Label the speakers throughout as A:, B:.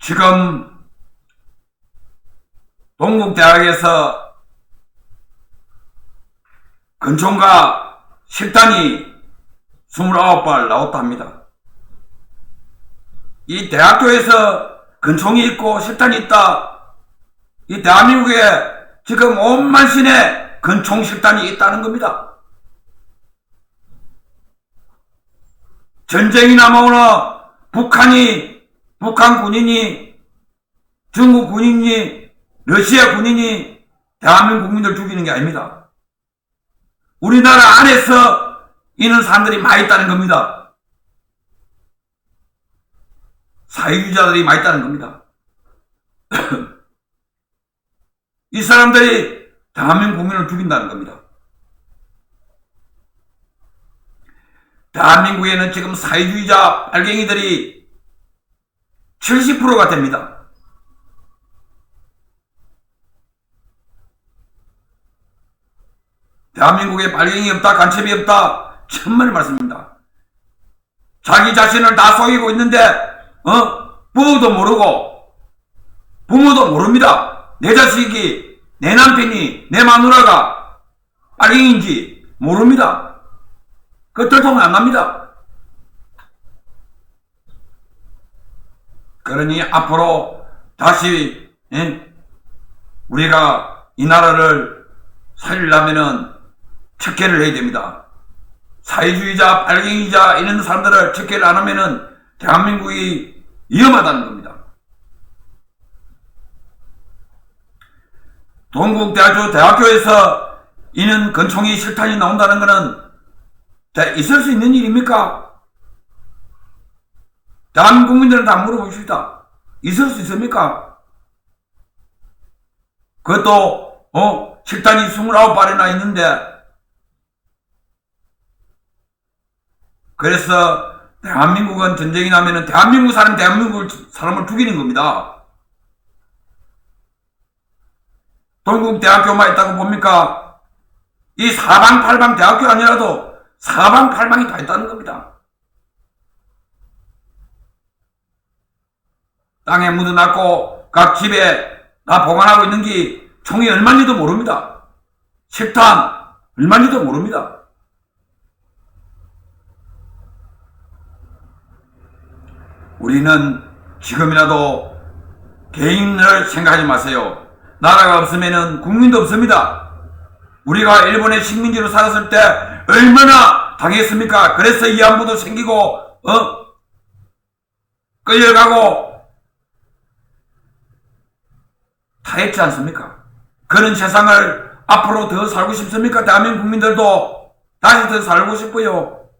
A: 지금 동국대학에서 근총과 실탄이 29발 나왔다 합니다. 이 대학교에서 근총이 있고 실탄이 있다. 이 대한민국에 지금 5만 신의 근총 실탄이 있다는 겁니다. 전쟁이 나면 북한 군인이, 중국 군인이, 러시아 군인이 대한민국 국민들 죽이는 게 아닙니다. 우리나라 안에서 있는 사람들이 많이 있다는 겁니다. 사회주의자들이 많이 있다는 겁니다. 이 사람들이 대한민국 국민을 죽인다는 겁니다. 대한민국에는 지금 사회주의자 빨갱이들이 70%가 됩니다. 대한민국에 빨갱이 없다, 간첩이 없다, 천만의 말씀입니다. 자기 자신을 다 속이고 있는데, 부모도 모르고, 부모도 모릅니다. 내 자식이, 내 남편이, 내 마누라가 빨갱이인지 모릅니다. 그 들통은 안 납니다. 그러니 앞으로 다시 우리가 이 나라를 살리려면은 척결을 해야 됩니다. 사회주의자, 빨갱이자 이런 사람들을 척결 안 하면은 대한민국이 위험하다는 겁니다. 대학교에서 이는 권총이 실탄이 나온다는 것은 있을 수 있는 일입니까? 대한민국 국민들은 다 물어봅시다. 있을 수 있습니까? 그것도 실탄이 29발이나 있는데, 그래서 대한민국은 전쟁이 나면은 대한민국 사람을 죽이는 겁니다. 동국대학교만 있다고 봅니까? 이 사방팔방 대학교 아니라도 사방팔방이 다 있다는 겁니다. 땅에 묻어놨고 각 집에 다 보관하고 있는 게 총이 얼마인지도 모릅니다. 실탄 얼마인지도 모릅니다. 우리는 지금이라도 개인을 생각하지 마세요. 나라가 없으면 국민도 없습니다. 우리가 일본의 식민지로 살았을 때 얼마나 당했습니까? 그래서 위안부도 생기고 끌려가고 다 했지 않습니까? 그런 세상을 앞으로 더 살고 싶습니까? 대한민국 국민들도 다시 더 살고 싶고요.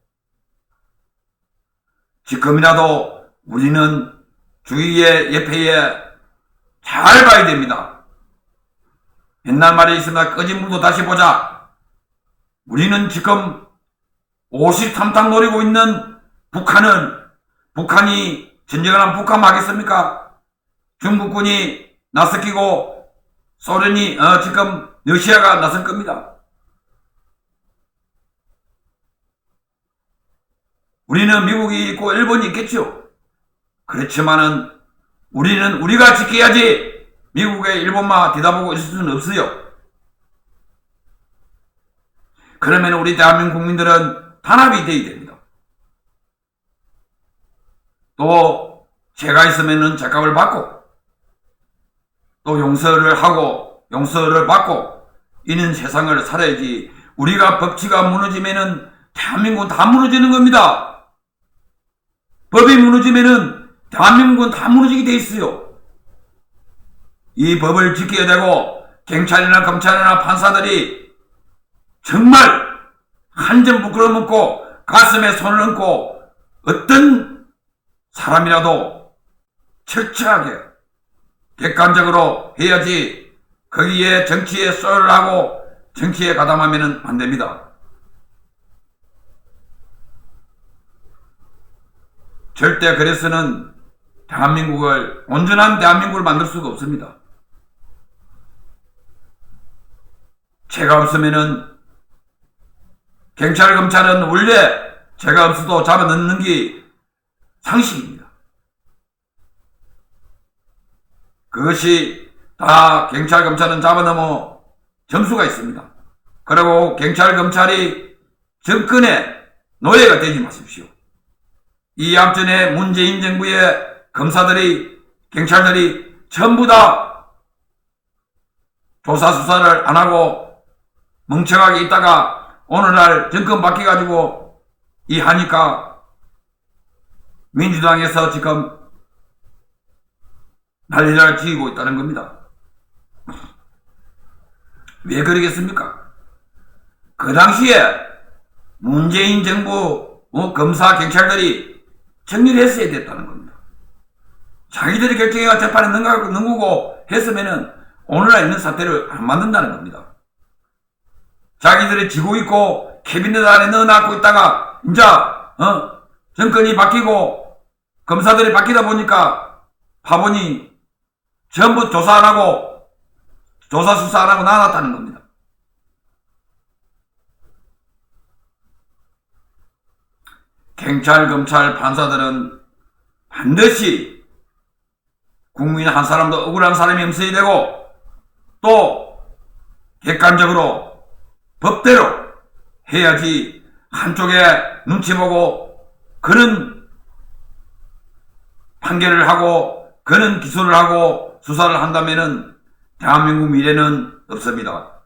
A: 지금이라도 우리는 주위의 예패에 잘 봐야 됩니다. 옛날 말이 있습니다. 꺼진 물도 다시 보자. 우리는 지금 53탕 노리고 있는 북한이 전쟁을 하면 북한 하겠습니까? 중국군이 나서끼고 소련이 지금 러시아가 나설 겁니다. 우리는 미국이 있고 일본이 있겠죠. 그렇지만은 우리는 우리가 지켜야지 미국의 일본만 뒤다보고 있을 수는 없어요. 그러면 우리 대한민국 국민들은 단합이 되어야 됩니다. 또 죄가 있으면은 죄값을 받고 또 용서를 하고 용서를 받고 이런 세상을 살아야지. 우리가 법치가 무너지면은 대한민국은 다 무너지는 겁니다. 법이 무너지면은 대한민국은 다 무너지게 돼 있어요. 이 법을 지켜야 되고 경찰이나 검찰이나 판사들이 정말 한 점 부끄러움없고 가슴에 손을 얹고 어떤 사람이라도 철저하게 객관적으로 해야지 거기에 정치에 쏠을 하고 정치에 가담하면 안 됩니다. 절대 그래서는 온전한 대한민국을 만들 수가 없습니다. 죄가 없으면은 경찰, 검찰은 원래 죄가 없어도 잡아넣는 게 상식입니다. 그것이 다 경찰, 검찰은 잡아넘어 점수가 있습니다. 그리고 경찰, 검찰이 정권의 노예가 되지 마십시오. 이 앞전에 문재인 정부의 검사들이, 경찰들이 전부 다 조사 수사를 안 하고 멍청하게 있다가 오늘날 정권 바뀌어가지고 이 하니까 민주당에서 지금 난리를 지으고 있다는 겁니다. 왜 그러겠습니까? 그 당시에 문재인 정부 검사 경찰들이 정리를 했어야 됐다는 겁니다. 자기들이 결정해가 재판에 넘기고 했으면은 오늘날 있는 사태를 안 만든다는 겁니다. 자기들이 지고 있고 캐비넷 안에 넣어놨고 있다가 이제 정권이 바뀌고 검사들이 바뀌다 보니까 파보니 전부 조사 안 하고 조사 수사 안 하고 나눴다는 겁니다. 경찰, 검찰, 판사들은 반드시 국민 한 사람도 억울한 사람이 없어야 되고 또 객관적으로 법대로 해야지 한쪽에 눈치 보고 그런 판결을 하고 그런 기소를 하고 수사를 한다면은 대한민국 미래는 없습니다.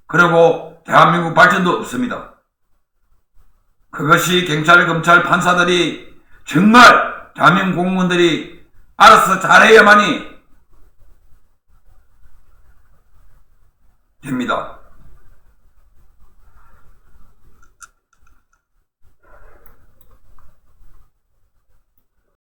A: 그리고 대한민국 발전도 없습니다. 그것이 경찰, 검찰, 판사들이 정말 대한민국 공무원들이 알아서 잘해야만이 됩니다.